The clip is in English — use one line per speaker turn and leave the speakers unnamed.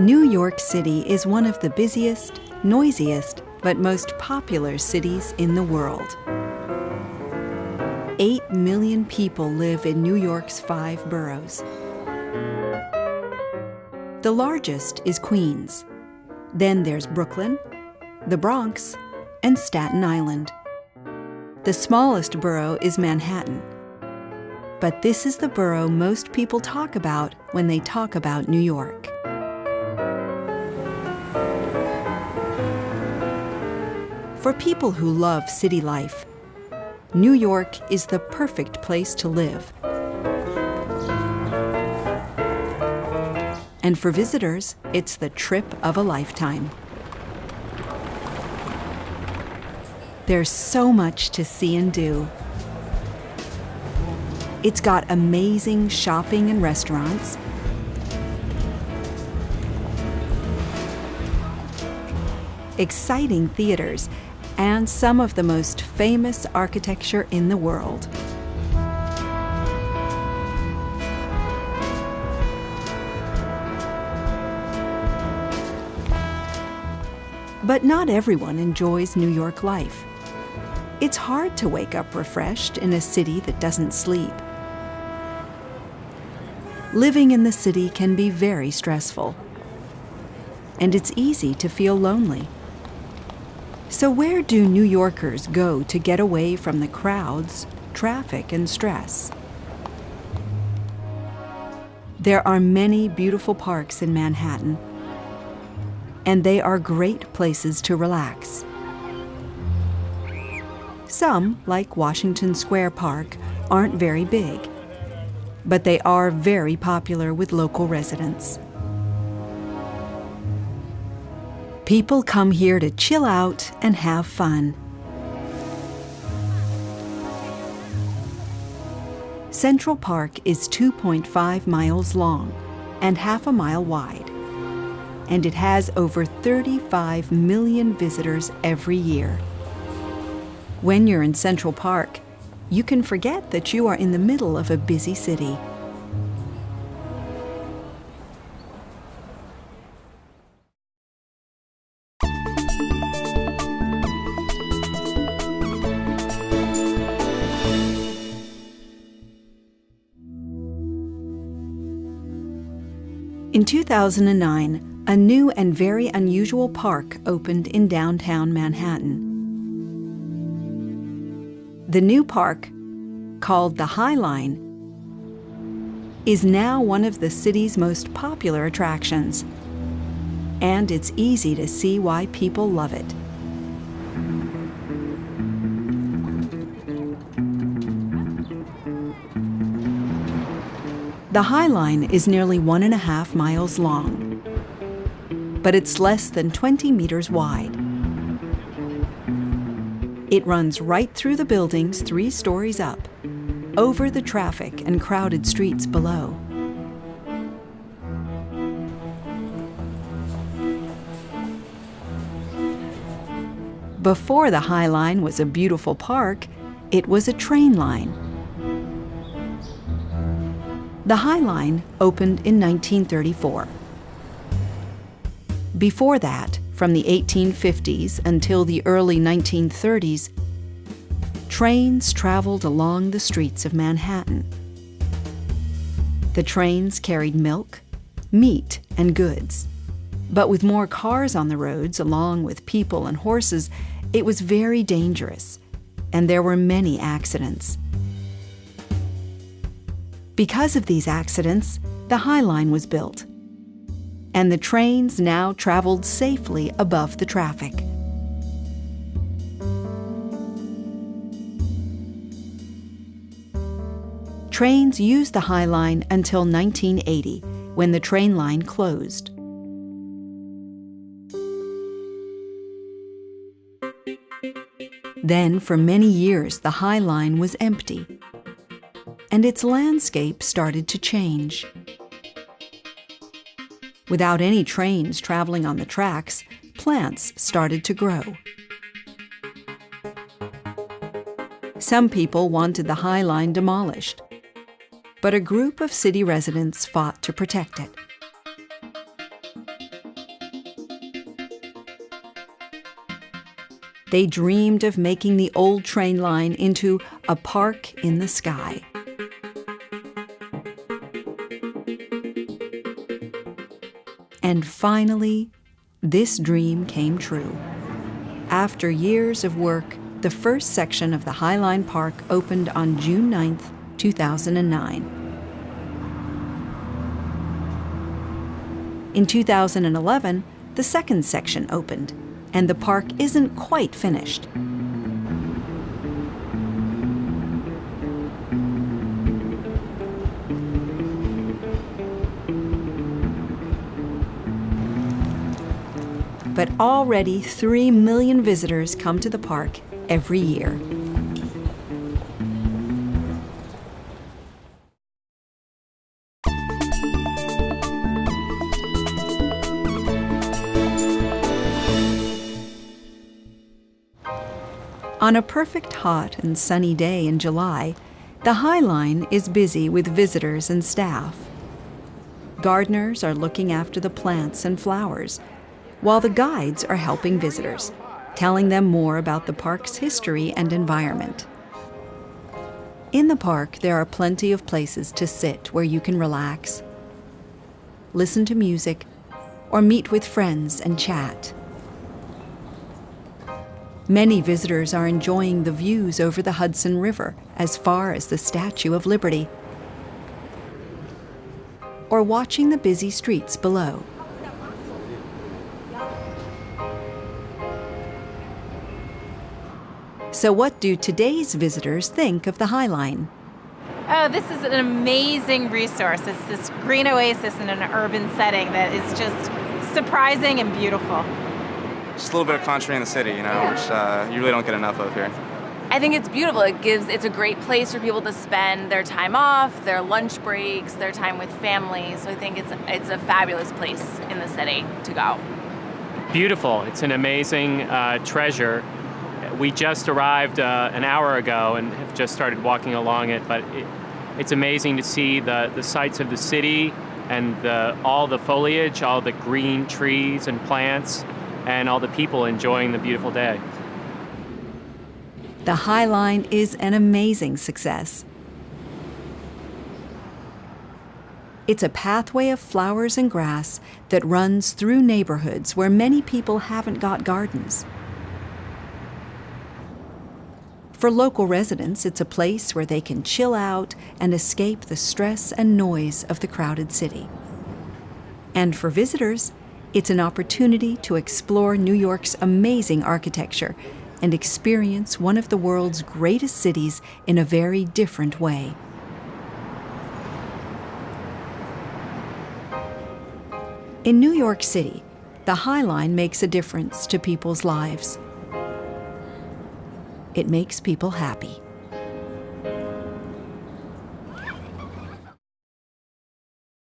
New York City is one of the busiest, noisiest, but most popular cities in the world. 8 million people live in New York's 5 boroughs. The largest is Queens. Then there's Brooklyn, the Bronx, and Staten Island. The smallest borough is Manhattan. But this is the borough most people talk about when they talk about New York. For people who love city life, New York is the perfect place to live. And for visitors, it's the trip of a lifetime. There's so much to see and do. It's got amazing shopping and restaurants, exciting theaters, and some of the most famous architecture in the world. But not everyone enjoys New York life. It's hard to wake up refreshed in a city that doesn't sleep. Living in the city can be very stressful, and it's easy to feel lonely. So where do New Yorkers go to get away from the crowds, traffic, and stress? There are many beautiful parks in Manhattan, and they are great places to relax. Some, like Washington Square Park, aren't very big, but they are very popular with local residents. People come here to chill out and have fun. Central Park is 2.5 miles long and half a mile wide, and it has over 35 million visitors every year. When you're in Central Park, you can forget that you are in the middle of a busy city. In 2009, a new and very unusual park opened in downtown Manhattan. The new park, called the High Line, is now one of the city's most popular attractions, and it's easy to see why people love it. The High Line is nearly 1.5 miles long, but it's less than 20 meters wide. It runs right through the buildings 3 stories up, over the traffic and crowded streets below. Before the High Line was a beautiful park, it was a train line. The High Line opened in 1934. Before that, from the 1850s until the early 1930s, trains traveled along the streets of Manhattan. The trains carried milk, meat, and goods. But with more cars on the roads, along with people and horses, it was very dangerous, and there were many accidents. Because of these accidents, the High Line was built, and the trains now traveled safely above the traffic. Trains used the High Line until 1980, when the train line closed. Then, for many years, the High Line was empty, and its landscape started to change. Without any trains traveling on the tracks, plants started to grow. Some people wanted the High Line demolished, but a group of city residents fought to protect it. They dreamed of making the old train line into a park in the sky. And finally, this dream came true. After years of work, the first section of the High Line Park opened on June 9, 2009. In 2011, the second section opened, and the park isn't quite finished. But already 3 million visitors come to the park every year. On a perfect hot and sunny day in July, the High Line is busy with visitors and staff. Gardeners are looking after the plants and flowers, while the guides are helping visitors, telling them more about the park's history and environment. In the park, there are plenty of places to sit where you can relax, listen to music, or meet with friends and chat. Many visitors are enjoying the views over the Hudson River as far as the Statue of Liberty, or watching the busy streets below. So what do today's visitors think of the High Line?
Oh, this is an amazing resource. It's this green oasis in an urban setting that is just surprising and beautiful.
Just a little bit of country in the city, which you really don't get enough of here.
I think it's beautiful. It's a great place for people to spend their time off, their lunch breaks, their time with family. So I think it's a fabulous place in the city to go.
Beautiful. It's an amazing treasure. We just arrived an hour ago and have just started walking along it, but it's amazing to see the sights of the city and all the foliage, all the green trees and plants, and all the people enjoying the beautiful day.
The High Line is an amazing success. It's a pathway of flowers and grass that runs through neighborhoods where many people haven't got gardens. For local residents, it's a place where they can chill out and escape the stress and noise of the crowded city. And for visitors, it's an opportunity to explore New York's amazing architecture and experience one of the world's greatest cities in a very different way. In New York City, the High Line makes a difference to people's lives. It makes people happy.